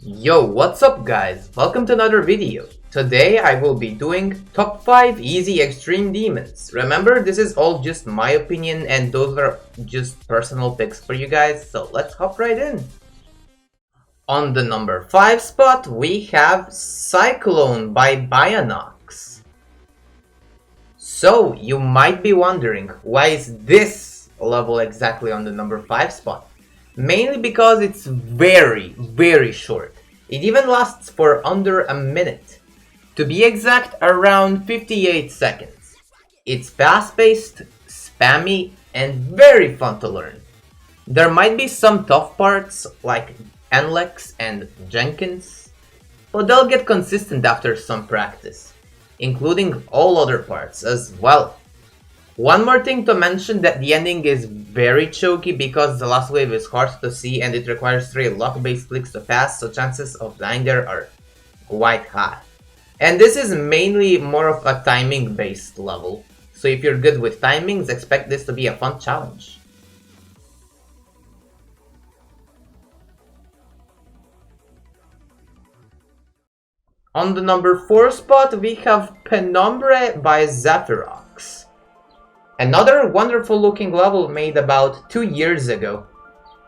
Yo, what's up guys? Welcome to another video. Today I will be doing top 5 easy extreme demons. Remember, this is all just my opinion and those are just personal picks for you guys, so let's hop right in. On the number 5 spot we have Cyclone by Bionox. So you might be wondering, why is this level exactly on the number 5 spot? Mainly because it's very short. It even lasts for under a minute. To be exact, around 58 seconds. It's fast-paced, spammy, and very fun to learn. There might be some tough parts like Enlex and Jenkins, but they'll get consistent after some practice, including all other parts as well. One more thing to mention, that the ending is very choky because the last wave is hard to see and it requires 3 luck-based clicks to pass, so chances of dying there are quite high. And this is mainly more of a timing-based level, so if you're good with timings, expect this to be a fun challenge. On the number 4 spot we have Penumbra by Zephyrox. Another wonderful looking level made about 2 years ago.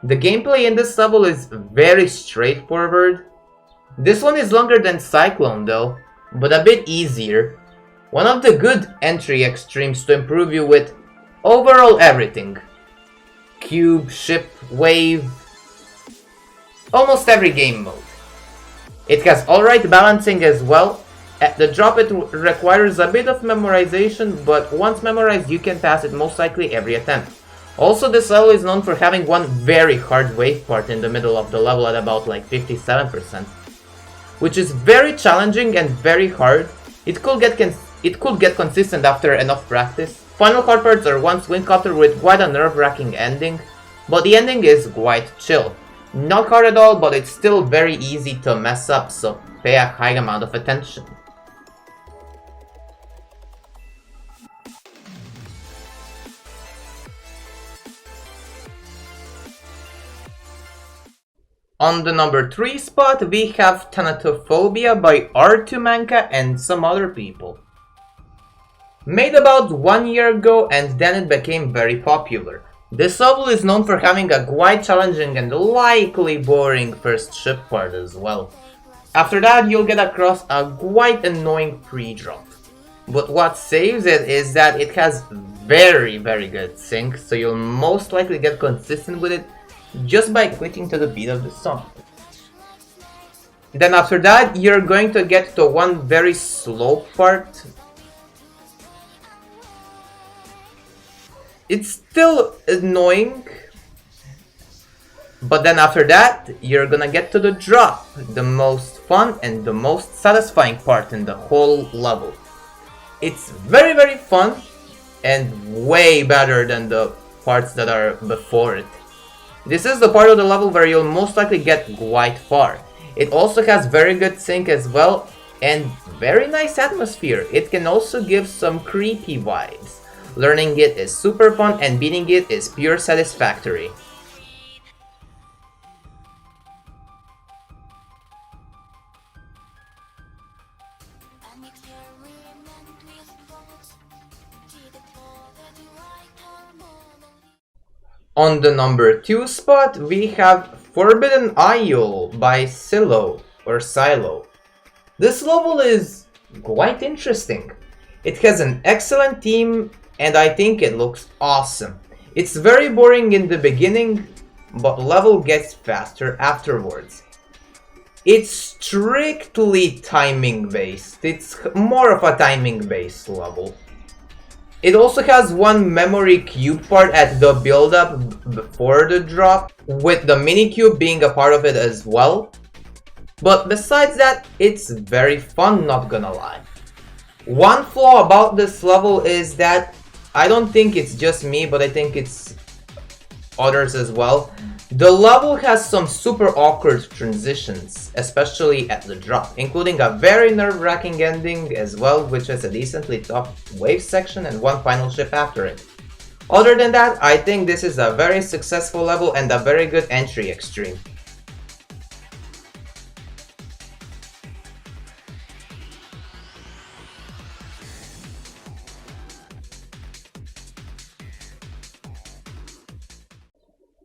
The gameplay in this level is very straightforward. This one is longer than Cyclone though, but a bit easier. One of the good entry extremes to improve you with overall everything. Cube, ship, wave, almost every game mode. It has alright balancing as well. At the drop it requires a bit of memorization, but once memorized you can pass it most likely every attempt. Also, this level is known for having one very hard wave part in the middle of the level at about like 57%. Which is very challenging and very hard. It could get consistent after enough practice. Final hard parts are one swing cutter with quite a nerve-wracking ending, but the ending is quite chill. Not hard at all, but it's still very easy to mess up, so pay a high amount of attention. On the number 3 spot we have Tanatophobia by R2Manka and some other people. Made about 1 year ago and then it became very popular. This level is known for having a quite challenging and likely boring first ship part as well. After that you'll get across a quite annoying pre-drop. But what saves it is that it has very good sync, so you'll most likely get consistent with it just by clicking to the beat of the song. Then after that you're going to get to one very slow part. It's still annoying, but then after that you're gonna get to the drop, the most fun and the most satisfying part in the whole level. It's very fun and way better than the parts that are before it. This is the part of the level where you'll most likely get quite far. It also has very good sync as well and very nice atmosphere. It can also give some creepy vibes. Learning it is super fun and beating it is pure satisfactory. On the number 2 spot we have Forbidden Isle by Silo or Silo. This level is quite interesting. It has an excellent theme and I think it looks awesome. It's very boring in the beginning, but level gets faster afterwards. It's strictly timing based. It's more of a timing based level. It also has one memory cube part at the build up before the drop, with the mini cube being a part of it as well. But besides that, it's very fun, not gonna lie. One flaw about this level is that I don't think it's just me, but I think it's others as well. The level has some super awkward transitions, especially at the drop, including a very nerve-wracking ending as well, which has a decently tough wave section and one final ship after it. Other than that, I think this is a very successful level and a very good entry extreme.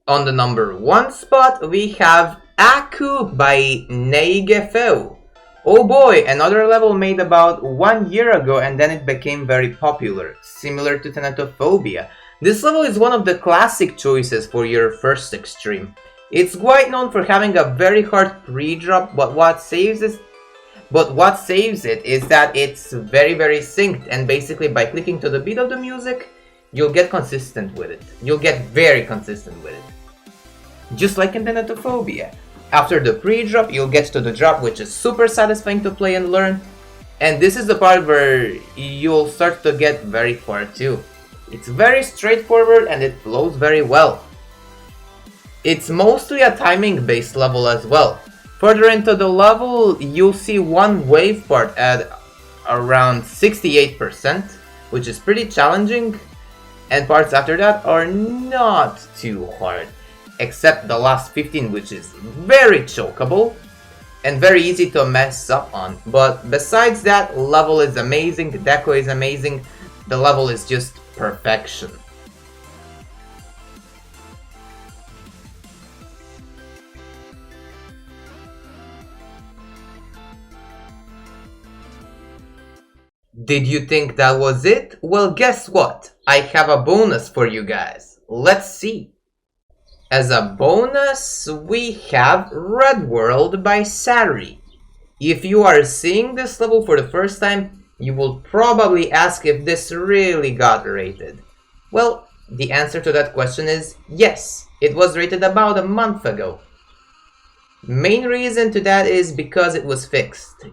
On the number 1 spot, we have Aku by Neigefeu. Oh boy, another level made about 1 year ago and then it became very popular, similar to Tanatophobia. This level is one of the classic choices for your first extreme. It's quite known for having a very hard pre-drop, but what saves it is that it's very synced, and basically by clicking to the beat of the music, you'll get consistent with it. You'll get very consistent with it. Just like in Tanatophobia. After the pre-drop, you'll get to the drop, which is super satisfying to play and learn. And this is the part where you'll start to get very far too. It's very straightforward and it flows very well. It's mostly a timing based level as well. Further into the level, you'll see one wave part at around 68%, which is pretty challenging. And parts after that are not too hard. Except the last 15, which is very chokeable and very easy to mess up on. But besides that, level is amazing, the deco is amazing, the level is just perfection. Did you think that was it? Well, guess what? I have a bonus for you guys. Let's see. As a bonus, we have Red World by Sari. If you are seeing this level for the first time, you will probably ask if this really got rated. Well, the answer to that question is yes, it was rated about a month ago. Main reason to that is because it was fixed.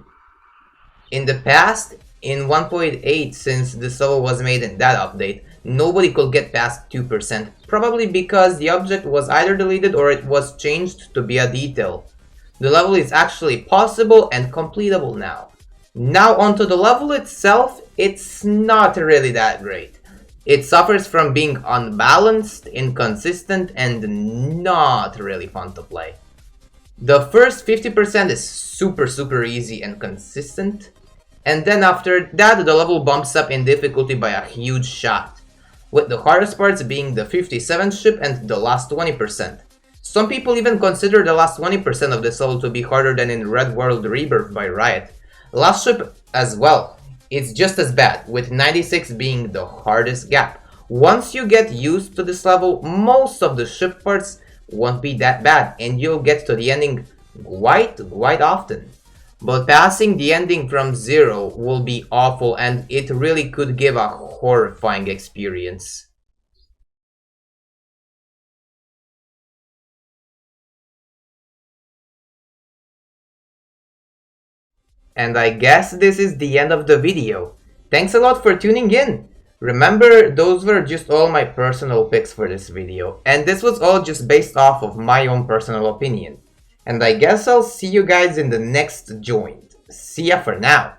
In the past, in 1.8, since this level was made in that update, nobody could get past 2%, probably because the object was either deleted or it was changed to be a detail. The level is actually possible and completable now. Now onto the level itself, it's not really that great. It suffers from being unbalanced, inconsistent, and not really fun to play. The first 50% is super easy and consistent, and then after that the level bumps up in difficulty by a huge shot, with the hardest parts being the 57th ship and the last 20%. Some people even consider the last 20% of this level to be harder than in Red World Rebirth by Riot. Last ship as well, it's just as bad, with 96 being the hardest gap. Once you get used to this level, most of the ship parts won't be that bad and you'll get to the ending quite often. But passing the ending from 0 will be awful and it really could give a horrifying experience. And I guess this is the end of the video. Thanks a lot for tuning in. Remember, those were just all my personal picks for this video, and this was all just based off of my own personal opinion. And I guess I'll see you guys in the next joint. See ya for now.